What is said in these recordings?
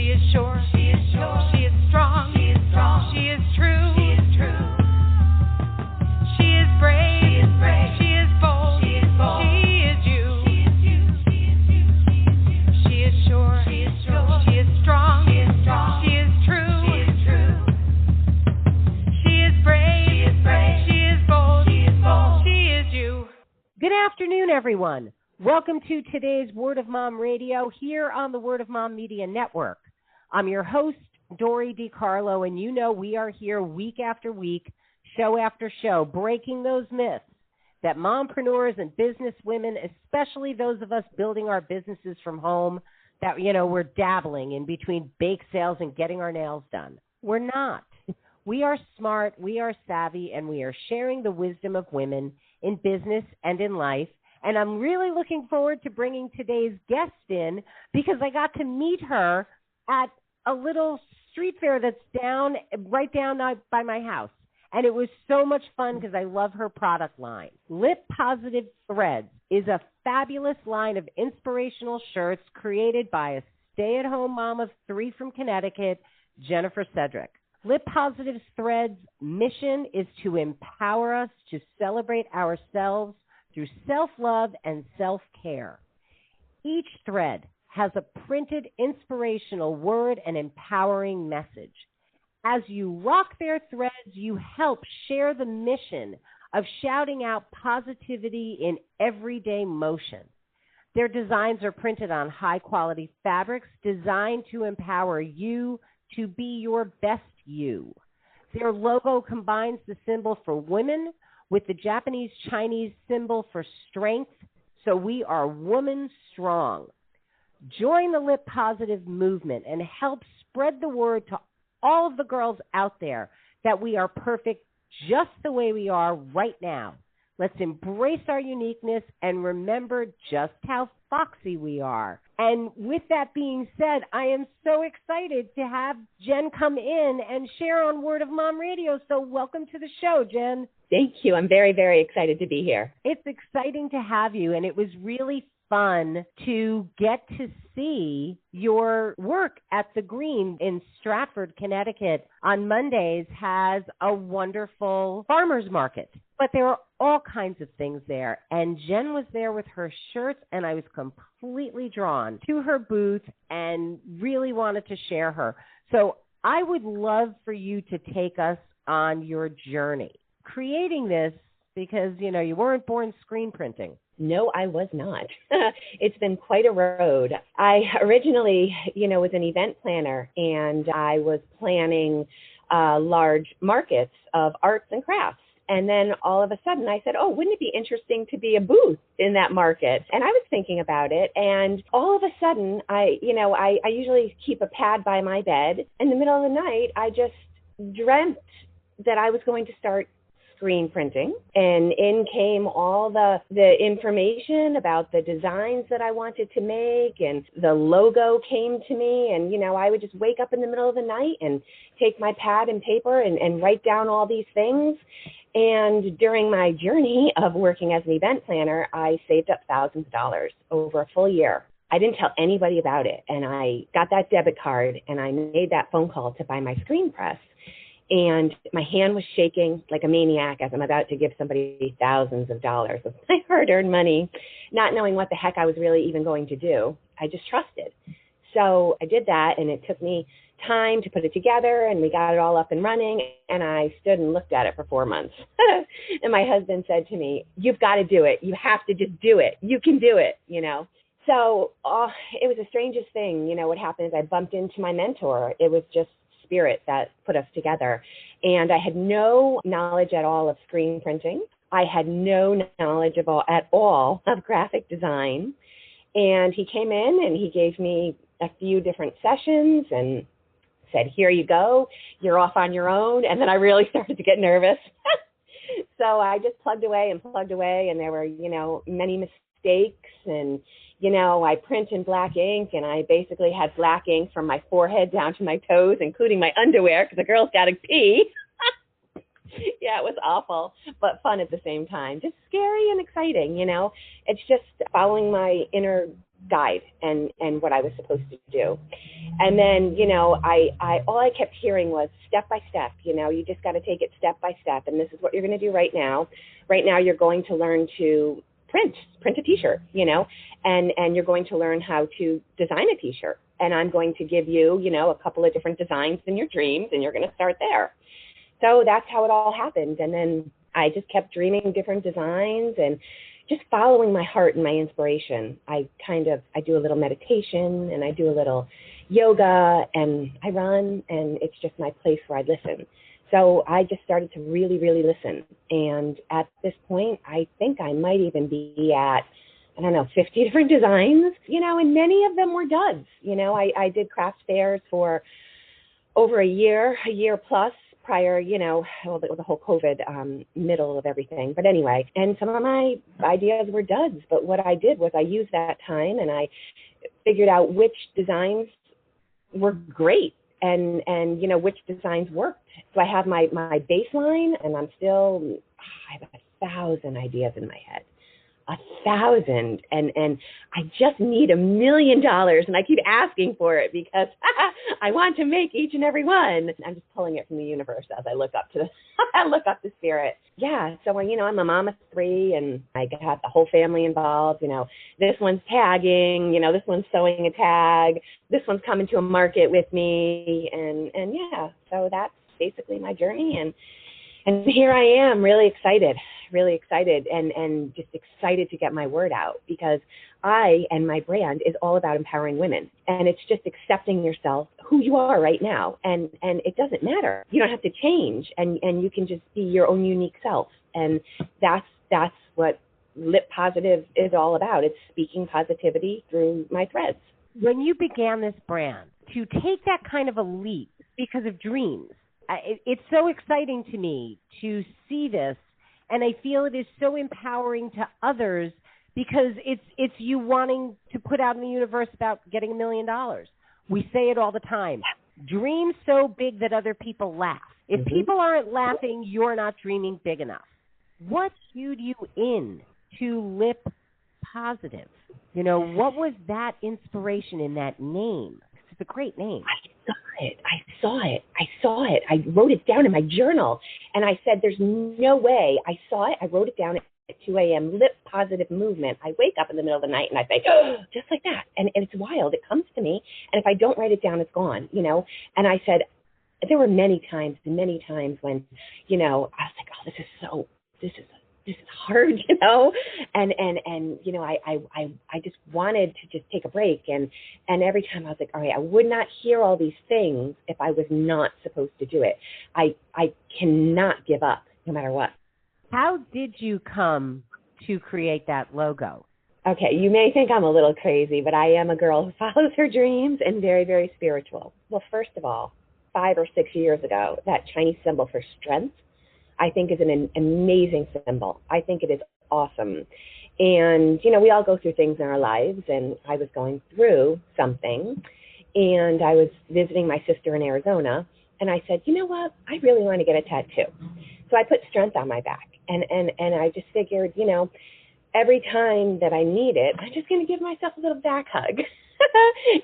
She is sure. She is sure. She is strong. She is strong. She is true. She is true. She is brave. She is brave. She is bold. She is bold. She is you. She is you. She is you. She is sure. She is sure. She is strong. She is strong. She is true. She is true. She is brave. She is brave. She is bold. She is bold. She is you. Good afternoon, everyone. Welcome to today's Word of Mom Radio here on the Word of Mom Media Network. I'm your host, Dory DiCarlo, and you know we are here week after week, show after show, breaking those myths that mompreneurs and business women, especially those of us building our businesses from home, that, we're dabbling in between bake sales and getting our nails done. We're not. We are smart, we are savvy, and we are sharing the wisdom of women in business and in life. And I'm really looking forward to bringing today's guest in because I got to meet her at a little street fair that's right down by my house. And it was so much fun because I love her product line. Lip Positive Threads is a fabulous line of inspirational shirts created by a stay-at-home mom of 3 from Connecticut, Jennifer Csedrik. Lip Positive Threads' mission is to empower us to celebrate ourselves through self-love and self-care. Each thread has a printed inspirational word and empowering message. As you rock their threads, you help share the mission of shouting out positivity in everyday motion. Their designs are printed on high-quality fabrics designed to empower you to be your best you. Their logo combines the symbol for women with the Japanese-Chinese symbol for strength, so we are woman strong. Join the Lip Positive movement and help spread the word to all of the girls out there that we are perfect just the way we are right now. Let's embrace our uniqueness and remember just how foxy we are. And with that being said, I am so excited to have Jen come in and share on Word of Mom Radio. So welcome to the show, Jen. Thank you. I'm very, very excited to be here. It's exciting to have you, and it was really fun to get to see your work at the Green in Stratford, Connecticut. On Mondays has a wonderful farmer's market, but there are all kinds of things there. And Jen was there with her shirts, and I was completely drawn to her booth and really wanted to share her. So I would love for you to take us on your journey creating this because, you weren't born screen printing. No, I was not. It's been quite a road. I originally, was an event planner, and I was planning large markets of arts and crafts. And then all of a sudden I said, wouldn't it be interesting to be a booth in that market? And I was thinking about it. And all of a sudden, I usually keep a pad by my bed. In the middle of the night, I just dreamt that I was going to start screen printing, and in came all the information about the designs that I wanted to make, and the logo came to me, and I would just wake up in the middle of the night and take my pad and paper and write down all these things. And during my journey of working as an event planner, I saved up thousands of dollars over a full year. I didn't tell anybody about it, and I got that debit card, and I made that phone call to buy my screen press. And my hand was shaking like a maniac as I'm about to give somebody thousands of dollars of my hard-earned money, not knowing what the heck I was really even going to do. I just trusted. So I did that, and it took me time to put it together, and we got it all up and running, and I stood and looked at it for 4 months. And my husband said to me, "You've got to do it. You have to just do it. You can do it, So it was the strangest thing. What happened is I bumped into my mentor. It was just spirit that put us together. And I had no knowledge at all of screen printing. I had no knowledge at all of graphic design. And he came in and he gave me a few different sessions and said, "Here you go. You're off on your own." And then I really started to get nervous. So I just plugged away, and there were, many mistakes. And, I print in black ink, and I basically had black ink from my forehead down to my toes, including my underwear, because the girl's got to pee. Yeah, it was awful, but fun at the same time. Just scary and exciting, It's just following my inner guide and what I was supposed to do. And then, you know, I all I kept hearing was step by step, you know, you just got to take it step by step. And this is what you're going to do right now. Right now, you're going to learn to print a T-shirt, you know, and you're going to learn how to design a T-shirt. And I'm going to give you, you know, a couple of different designs in your dreams, and you're going to start there. So that's how it all happened. And then I just kept dreaming different designs and just following my heart and my inspiration. I do a little meditation, and I do a little yoga, and I run, and it's just my place where I listen. So I just started to really, really listen. And at this point, I think I might even be at, 50 different designs, you know, and many of them were duds. You know, I did craft fairs for over a year plus prior, you know, the whole COVID middle of everything. But anyway, and some of my ideas were duds. But what I did was I used that time and I figured out which designs were great and you know, which designs worked. So I have my baseline, and I have 1,000 ideas in my head. 1,000, and I just need $1 million, and I keep asking for it because I want to make each and every one. I'm just pulling it from the universe as I look up to the spirit. Yeah, so you know, I'm a mom of 3, and I got the whole family involved. You know, this one's tagging, you know, this one's sewing a tag, this one's coming to a market with me, and yeah, so that's basically my journey, and here I am, really excited and just excited to get my word out, because I and my brand is all about empowering women. And it's just accepting yourself, who you are right now. And it doesn't matter. You don't have to change, and you can just be your own unique self. And that's what Lip Positive is all about. It's speaking positivity through my threads. When you began this brand, to take that kind of a leap because of dreams, it's so exciting to me to see this, and I feel it is so empowering to others, because it's you wanting to put out in the universe about getting $1 million. We say it all the time. Dream so big that other people laugh. If people aren't laughing, you're not dreaming big enough. What cued you in to Lip Positive? You know, what was that inspiration in that name? It's a great name. I saw it. I wrote it down in my journal, and I said, there's no way. I saw it. I wrote it down at 2 a.m., Lip Positive Movement. I wake up in the middle of the night, and I think, oh, just like that. And it's wild. It comes to me, and if I don't write it down, it's gone, you know. And I said, there were many times when, you know, I was like, oh, this is hard, you know, and you know, I just wanted to just take a break, and every time I was like, all right, I would not hear all these things if I was not supposed to do it. I cannot give up no matter what. How did you come to create that logo? Okay, you may think I'm a little crazy, but I am a girl who follows her dreams and very, very spiritual. Well, first of all, 5 or 6 years ago, that Chinese symbol for strength, I think is an amazing symbol. I think it is awesome. And, you know, we all go through things in our lives, and I was going through something, and I was visiting my sister in Arizona, and I said, you know what, I really want to get a tattoo. So I put strength on my back, and I just figured, you know, every time that I need it, I'm just going to give myself a little back hug.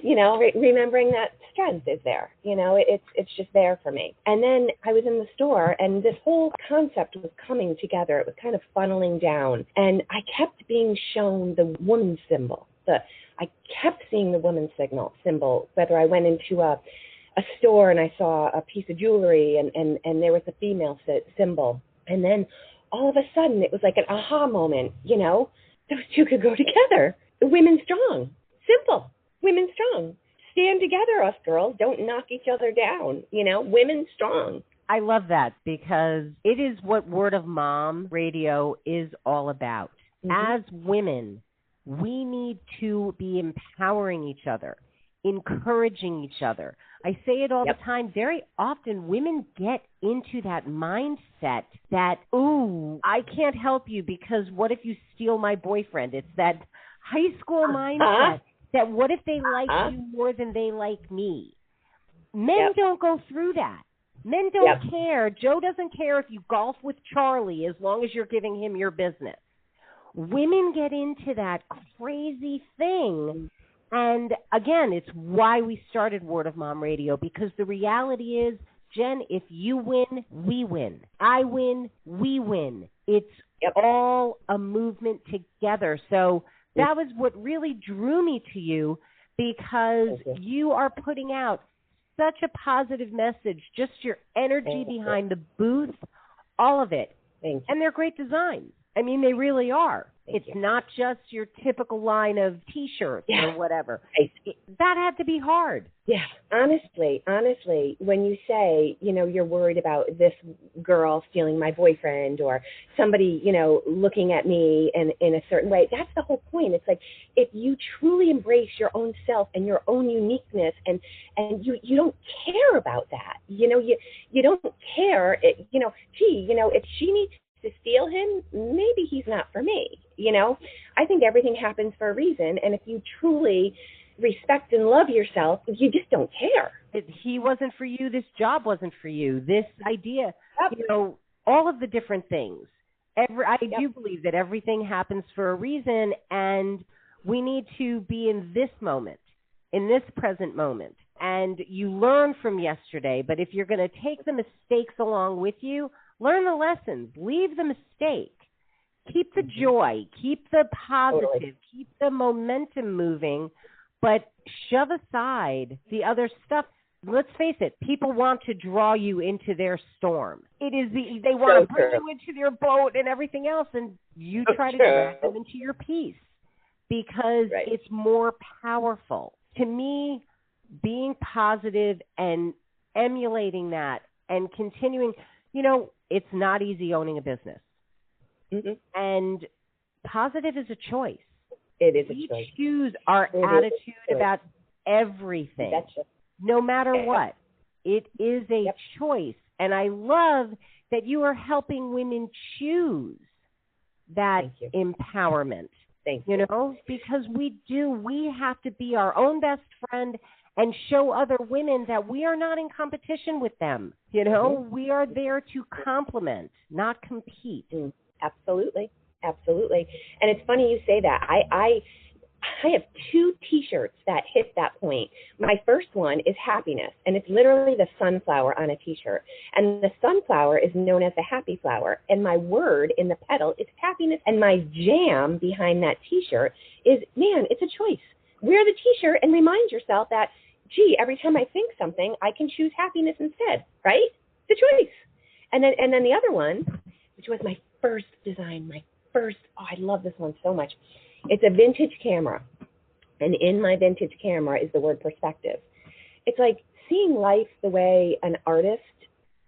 You know, remembering that strength is there. You know, it's just there for me. And then I was in the store, and this whole concept was coming together. It was kind of funneling down, and I kept being shown the woman symbol. I kept seeing the woman symbol, whether I went into a store and I saw a piece of jewelry, and there was a female symbol. And then all of a sudden, it was like an aha moment. You know, those two could go together. Women strong. Simple. Women strong. Stand together, us girls. Don't knock each other down. You know, women strong. I love that, because it is what Word of Mom radio is all about. As women, we need to be empowering each other, encouraging each other. I say it all the time. Very often women get into that mindset that, ooh, I can't help you because what if you steal my boyfriend? It's that high school mindset. That what if they like you more than they like me? Men don't go through that. Men don't care. Joe doesn't care if you golf with Charlie as long as you're giving him your business. Women get into that crazy thing And again, it's why we started Word of Mom Radio, because the reality is, Jen, if you win, we win. I win, we win. It's all a movement together. So that was what really drew me to you, because you are putting out such a positive message, just your energy behind the booth, all of it. And they're great designs. I mean, they really are. It's not just your typical line of T-shirts or whatever. That had to be hard. Yeah, honestly, when you say, you're worried about this girl stealing my boyfriend or somebody, looking at me in a certain way, that's the whole point. It's like, if you truly embrace your own self and your own uniqueness and you don't care about that, you don't care, if she needs to steal him, maybe he's not for me. I think everything happens for a reason. And if you truly respect and love yourself, you just don't care. He wasn't for you. This job wasn't for you. This idea, all of the different things. I do believe that everything happens for a reason, and we need to be in this moment, in this present moment. And you learn from yesterday, but if you're going to take the mistakes along with you, learn the lessons, leave the mistake, keep the joy, keep the positive, keep the momentum moving, but shove aside the other stuff. Let's face it, people want to draw you into their storm. They want to bring you into their boat and everything else, and you try to drag them into your peace because it's more powerful. To me, being positive and emulating that and continuing, it's not easy owning a business. And positive is a choice. It is a choice. We choose our attitude about everything, no matter what. It is a choice. And I love that you are helping women choose that empowerment. Because we have to be our own best friend and show other women that we are not in competition with them. We are there to complement, not compete. Absolutely. And it's funny you say that. I have 2 T-shirts that hit that point. My first one is happiness, and it's literally the sunflower on a T-shirt. And the sunflower is known as the happy flower, and my word in the petal is happiness. And my jam behind that T-shirt is, man, it's a choice. Wear the T-shirt and remind yourself that, every time I think something, I can choose happiness instead, right? It's a choice. And then the other one, which was my first design, I love this one so much. It's a vintage camera. And in my vintage camera is the word perspective. It's like seeing life the way an artist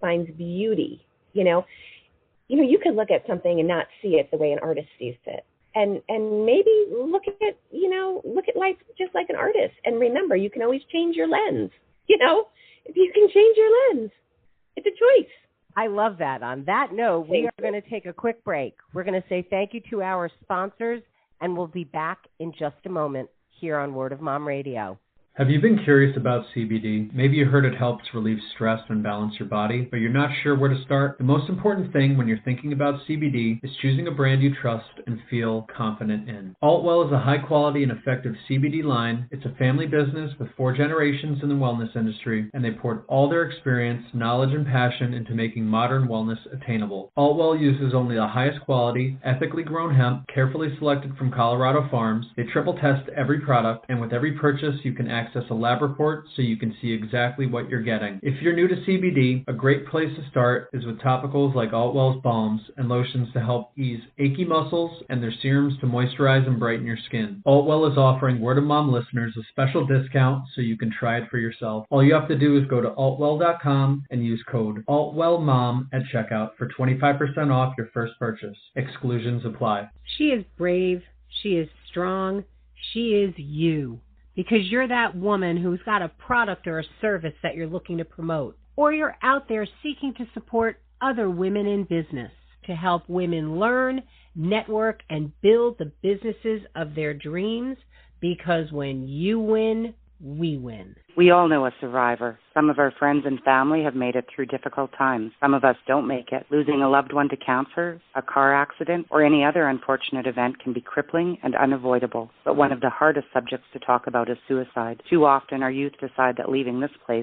finds beauty. You could look at something and not see it the way an artist sees it. And maybe look at life just like an artist. And remember, you can always change your lens. If you can change your lens, it's a choice. I love that. On that note, we are going to take a quick break. We're going to say thank you to our sponsors, and we'll be back in just a moment here on Word of Mom Radio. Have you been curious about CBD? Maybe you heard it helps relieve stress and balance your body, but you're not sure where to start? The most important thing when you're thinking about CBD is choosing a brand you trust and feel confident in. Altwell is a high-quality and effective CBD line. It's a family business with 4 generations in the wellness industry, and they poured all their experience, knowledge, and passion into making modern wellness attainable. Altwell uses only the highest quality, ethically grown hemp, carefully selected from Colorado farms. They triple test every product, and with every purchase, you can access a lab report so you can see exactly what you're getting. If you're new to CBD, a great place to start is with topicals like Altwell's balms and lotions to help ease achy muscles and their serums to moisturize and brighten your skin. Altwell is offering Word of Mom listeners a special discount so you can try it for yourself. All you have to do is go to altwell.com and use code ALTWELLMOM at checkout for 25% off your first purchase. Exclusions apply. She is brave. She is strong. She is you. Because you're that woman who's got a product or a service that you're looking to promote. Or you're out there seeking to support other women in business to help women learn, network, and build the businesses of their dreams. Because when you win, we win. We all know a survivor. Some of our friends and family have made it through difficult times. Some of us don't make it. Losing a loved one to cancer, a car accident, or any other unfortunate event can be crippling and unavoidable. But one of the hardest subjects to talk about is suicide. Too often our youth decide that leaving this place